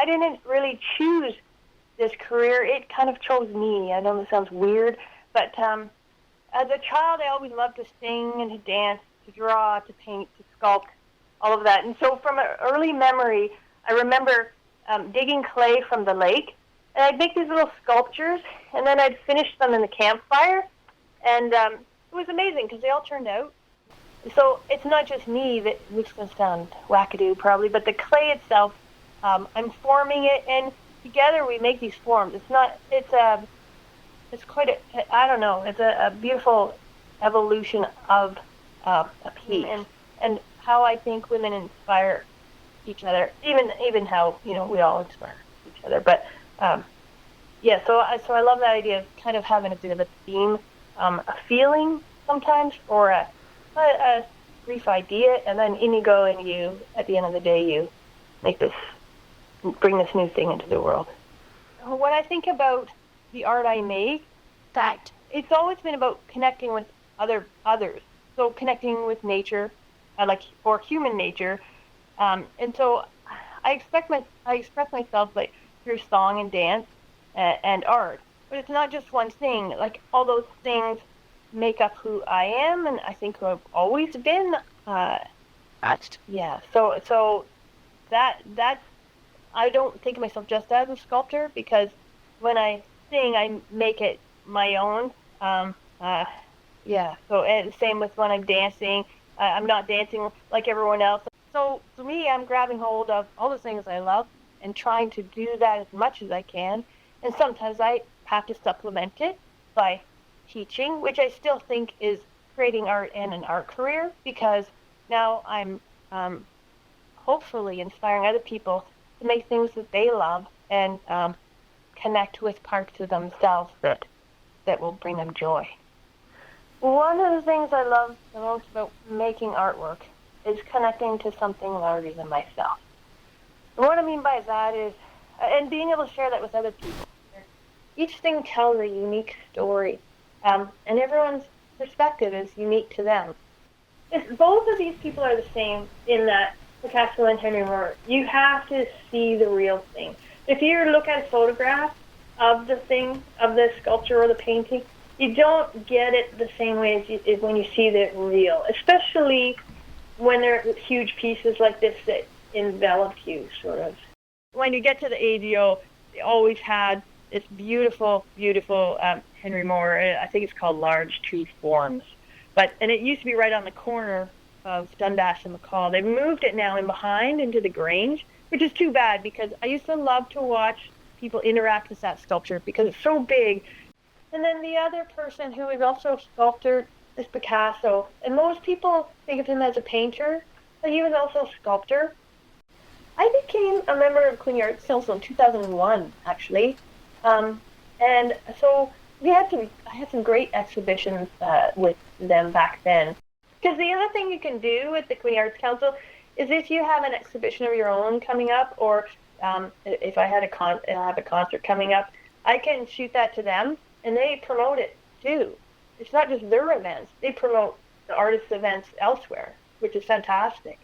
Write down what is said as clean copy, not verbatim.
I didn't really choose this career. It kind of chose me. I know this sounds weird, but as a child, I always loved to sing and to dance, to draw, to paint, to sculpt, all of that. And so from an early memory, I remember digging clay from the lake, and I'd make these little sculptures, and then I'd finish them in the campfire, and it was amazing because they all turned out. So it's not just me, that, which is going to sound wackadoo probably, but the clay itself, I'm forming it, and together we make these forms. It's quite I don't know, it's a beautiful evolution of a piece, and how I think women inspire each other, even how, we all inspire each other. But so I love that idea of kind of having a bit of a theme, a feeling sometimes, or a brief idea, and then in you go, and you, at the end of the day, you bring this new thing into the world. When I think about the art I make, that it's always been about connecting with others. So connecting with nature, or human nature, and so I express myself like through song and dance and art. But it's not just one thing. Like, all those things make up who I am, and I think who I've always been. Yeah. So that I don't think of myself just as a sculptor, because when I sing, I make it my own. So, and same with when I'm dancing. I'm not dancing like everyone else. So for me, I'm grabbing hold of all the things I love and trying to do that as much as I can. And sometimes I have to supplement it by teaching, which I still think is creating art and an art career, because now I'm hopefully inspiring other people to make things that they love and connect with parts of themselves that will bring them joy. One of the things I love the most about making artwork is connecting to something larger than myself. And what I mean by that is, and being able to share that with other people. Each thing tells a unique story, and everyone's perspective is unique to them. Both of these people are the same in that Picasso and Henry Moore. You have to see the real thing. If you look at a photograph of the thing, of the sculpture or the painting, you don't get it the same way as when you see the real, especially when they're huge pieces like this that envelop you, sort of. When you get to the ADO, they always had this beautiful, beautiful Henry Moore, I think it's called Large True Forms. And it used to be right on the corner of Dundas and McCall. They've moved it now in behind into the Grange, which is too bad, because I used to love to watch people interact with that sculpture because it's so big. And then the other person who is also a sculptor is Picasso. And most people think of him as a painter, but he was also a sculptor. I became a member of Queen Arts Council in 2001, actually. And so I had some great exhibitions with them back then. Because the other thing you can do with the Queen Arts Council is, if you have an exhibition of your own coming up, or if I have a concert coming up, I can shoot that to them, and they promote it too. It's not just their events; they promote the artists' events elsewhere, which is fantastic.